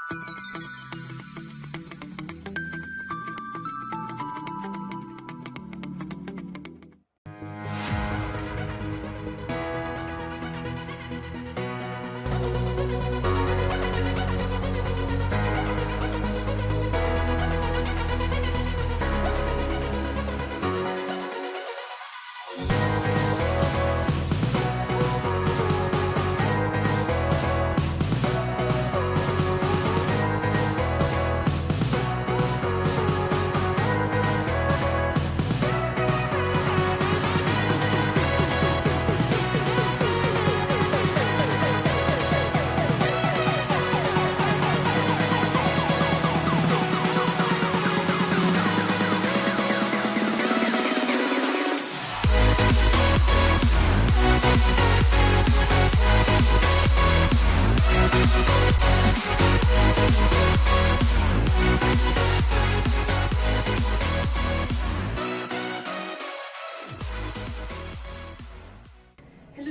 Hello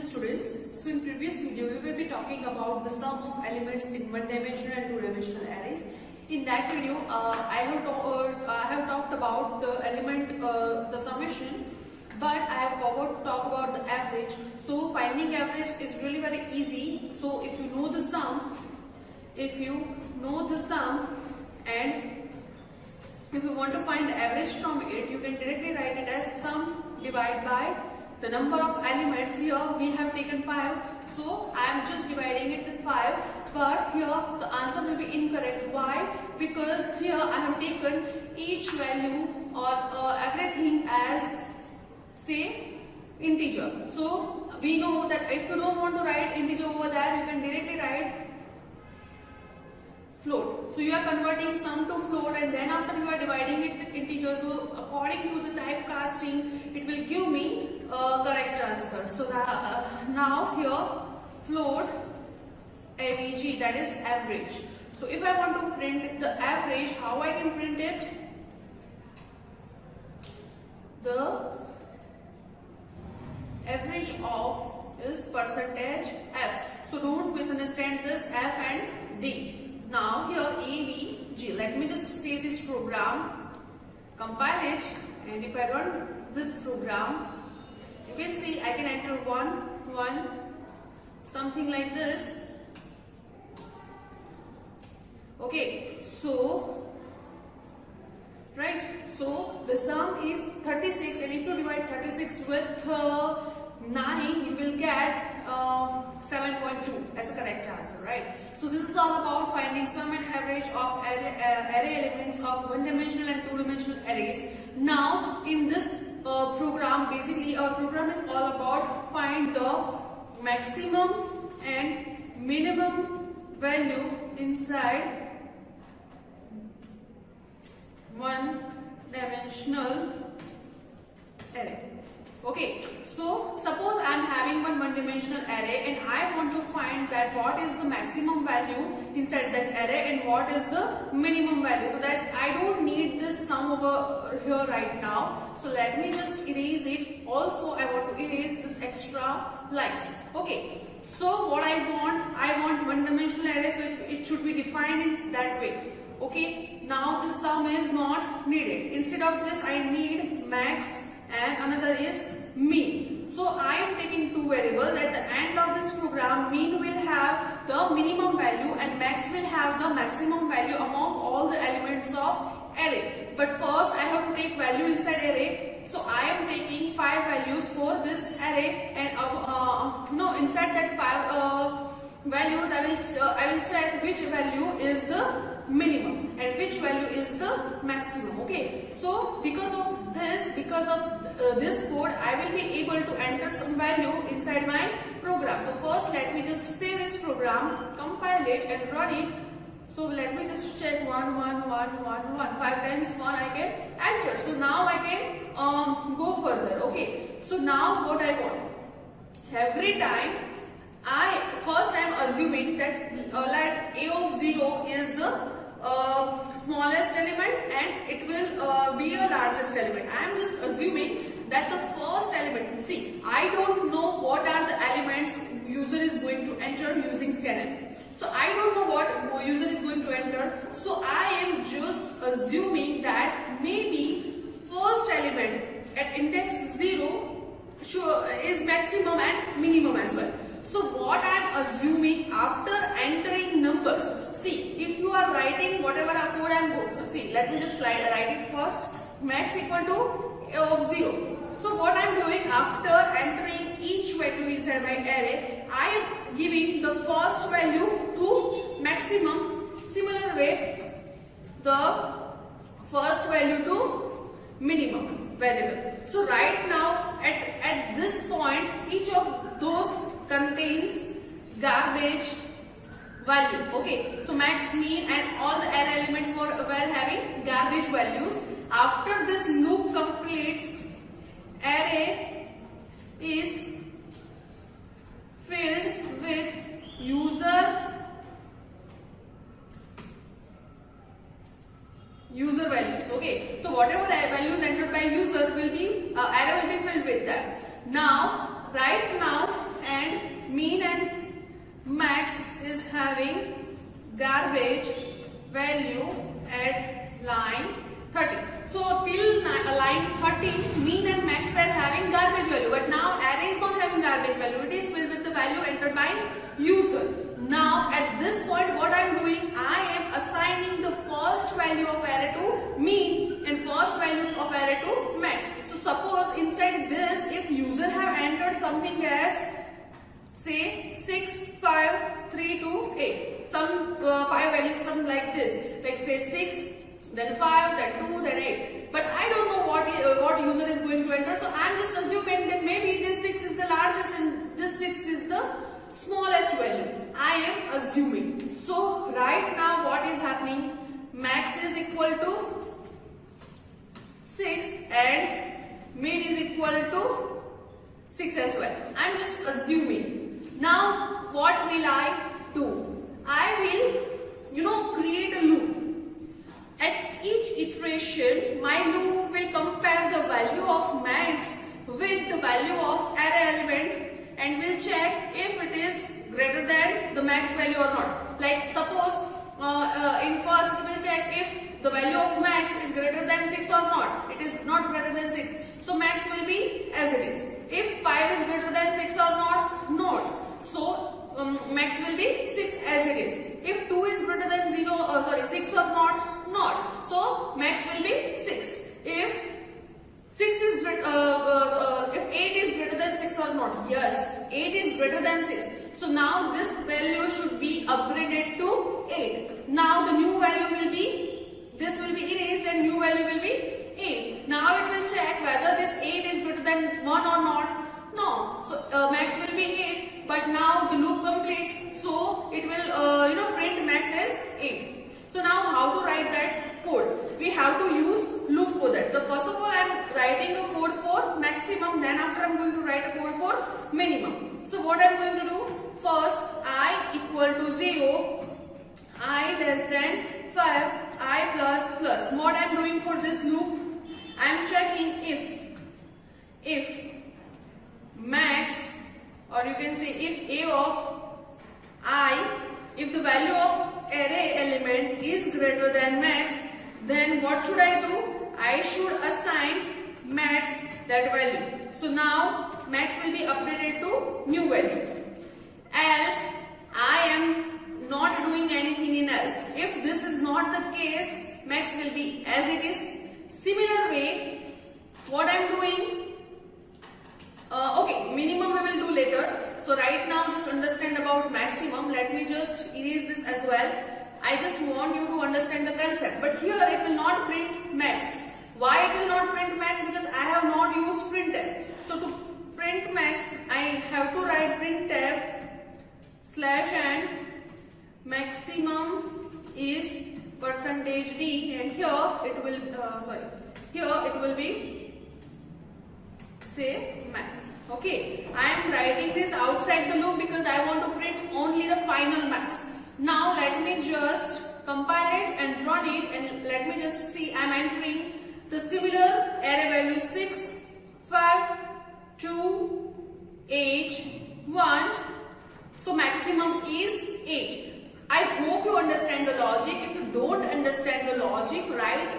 students, so in previous video we will be talking about the sum of elements in one-dimensional and two-dimensional arrays. In that video I have talked about the element, the summation, but I have forgot to talk about the average. So finding average is really very easy. So if you know the sum, and if you want to find the average from it, you can directly write it as sum divided by the number of elements. Here we have taken 5, so I am just dividing it with 5, but here the answer will be incorrect. Why? Because here I have taken each value or everything as, say, integer. So we know that if you don't want to write integer over there, you can directly write float. So you are converting sum to float, and then after you are dividing it with integer. So according to the typecasting, it will give me a correct answer. So now here float AVG, that is average. So if I want to print the average, how I can print it? The average of is percentage F. So don't misunderstand this F and D. Now here AVG, let me just save this program, compile it, and if I run this program, you can see I can enter 1, 1, something like this. Okay, so right, so the sum is 36, and if you divide 36 with 9, you will get 7.2 as a correct answer, right? So this is all about finding sum and average of array elements of one-dimensional and two-dimensional arrays. Now in this program, basically our program is all about find the maximum and minimum value inside one-dimensional array. Okay, so suppose I am having one-dimensional array and I want to find that what is the maximum value inside that array and what is the minimum value. So that's, I don't need this sum over here right now. So let me just erase it. Also I want to erase this extra lines. Okay, so what I want one-dimensional array, so it should be defined in that way. Okay, now this sum is not needed. Instead of this I need max and another is mean. So I am taking two variables. At the end of this program, mean will have the minimum value and max will have the maximum value among all the elements of array. But first I have to take value inside array. So I am taking 5 values for this array, and inside that 5 values I will check which value is the minimum and which value is the maximum. Okay, so because of this code, I will be able to enter some value inside my program. So first let me just save this program, compile it and run it. So let me just check 1 1 1 1 1 5 times 1 I can enter. So now I can go further. Okay, so now what I want, every time I am assuming that a of 0 is the smallest element and it will be a largest element. I am just assuming that the first element, see, I don't know what are the elements user is going to enter using scanf. So I don't know what user is going to enter See, let me just write it first. Max equal to a of 0. So what I am doing, after entering each value inside my array, I am giving the first value to maximum. Similar way, the first value to minimum variable. So right now at this point, each of those contains garbage value. Okay, so max, mean and all the array elements were having garbage values. After this loop completes, array is filled with user values. Okay, so whatever values entered by user will be array will be filled with that. Now right now, and mean and max is having garbage value at line 30. So till line 30, mean and max were having garbage value, but now array is not having garbage value. It is filled with the value entered by user. Now at this point, what I am doing, I am assigning the first value of array to mean and first value of array to max. So suppose inside this, if user have entered something as say 6, 5, 3, 2, 8, some 5 values, something like this, like say 6, then 5, then 2, then 8. But I don't know what user is going to enter, so I am just assuming that maybe this 6 is the largest and this 6 is the smallest value. I am assuming. So right now what is happening? Max is equal to 6 and mean is equal to 6 as well. I am just assuming. Now what will I do? I will, create a loop. At each iteration, my loop will compare the value of max with the value of array element and will check if it is greater than the max value or not. Like suppose in first it will check if the value of max is greater than 6 or not. It is not greater than 6. So max will be as it is. If 5 is greater than 6 or not. So max will be 6 as it is. If 2 is greater than 6 or not. So max will be 6. If 6 is if 8 is greater than 6 or not. Yes, 8 is greater than 6. So now this value should be upgraded to 8. Now the new value will be, this will be erased and new value will be 8. Now it will check whether this 8 is greater than 1 or not. No. So max will be 8, but now the loop completes, so it will print max as 8. So now how to write that code? We have to use loop for that. So first of all, I am writing a code for maximum, then after I am going to write a code for minimum. So what I am going to do? First, I equal to 0, I less than 5, I plus plus. What I am doing for this loop? I am checking if max, or you can say if a of I, if the value of array element is greater than max, then what should I do? I should assign max that value. So now max will be updated to new value. Else I am not doing anything in else. If this is not the case, max will be as it is. Similar way, what I am doing, okay, minimum we will do later. So right now just understand about maximum. Let me just erase this as well. I just want you to understand the concept. But here it will not print max. Why it will not print max? Because I have not used printf. So to print max, I have to write printf /n maximum is %d, and here it will be say max. Okay, I am writing this outside the loop because I want to print only the final max. Now let me just compile it and run it, and let me just see. I am entering the similar array value 6, 5, 2, 8, 1. So maximum is 8. I hope you understand the logic. If you don't understand the logic, right,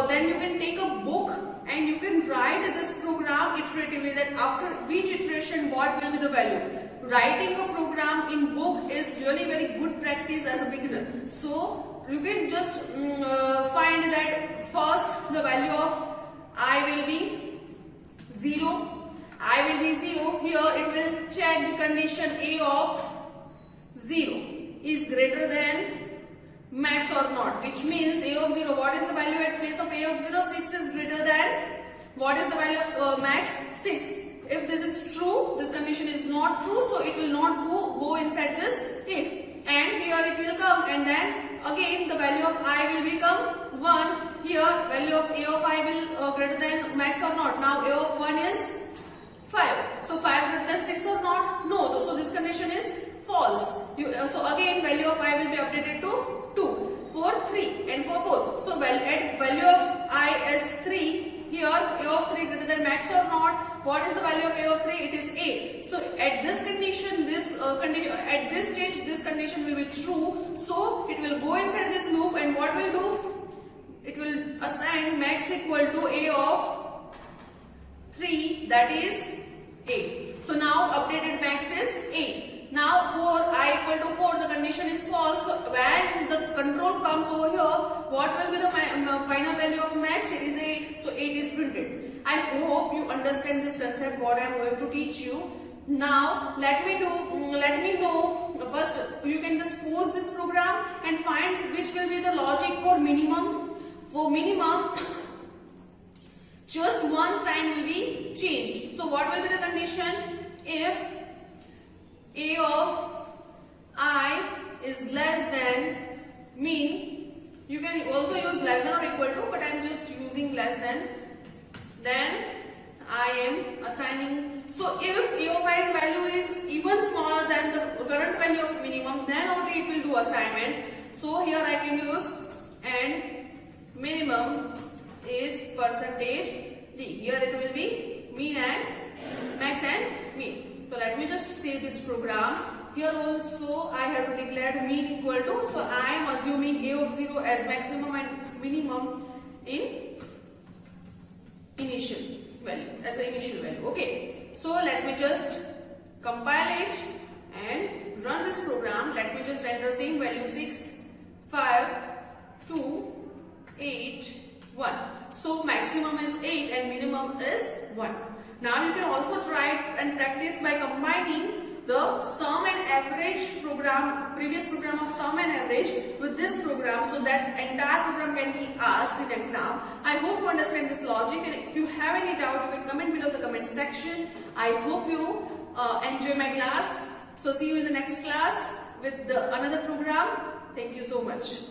then you can take a book and you can write this program iteratively, that after each iteration what will be the value. writing a program in book is really very good practice as a beginner. So you can just find that first the value of I will be 0. I will be 0. Here it will check the condition A of 0 is greater than max or not, which means A of 0, what is the value at place of A of 0? 6 is greater than, what is the value of max? 6. If this is true, this condition is not true, so it will not go inside this if. And here it will come, and then again the value of I will become 1. Here value of A of I will greater than max or not. Now A of 1 is 5. So 5 greater than 6 or not? No. So this condition is false. So again value of I will be updated to 2, for 3 and for 4. So at value of I as 3, here A of 3 greater than max or not. What is the value of A of 3? It is 8. So at this condition, at this stage, this condition will be true. So it will go inside this loop, and what will do? It will assign max equal to A of 3, that is 8. So now updated max is 8. Now for I equal to 4, the condition is false. So when the control comes over here, what will be the final value of max? It is 8. So 8 is printed. I hope you understand this concept what I am going to teach you. Now let me know first. You can just pause this program and find which will be the logic for minimum. For minimum, just one sign will be changed. So what will be the condition? If A of I is less than mean, you can also use less than or equal to, but I am just using less than. Then I am assigning. So if A of I's value is even smaller than the current value of minimum, then only it will do assignment. So here I can use and minimum is percentage D. Here it will be mean and max and mean. So let me just say this program. Here also I have to declare mean equal to. So I am assuming A of 0 as maximum and minimum in initial value, as the initial value. Okay. So let me just compile it and run this program. Let me just enter same value 6, 5, 2, 8, 1. So maximum is 8 and minimum is 1. Now you can also try and practice by combining the sum and average program, previous program of sum and average with this program, so that entire program can be asked in exam. I hope you understand this logic, and if you have any doubt, you can comment below the comment section. I hope you enjoy my class. So see you in the next class with another program. Thank you so much.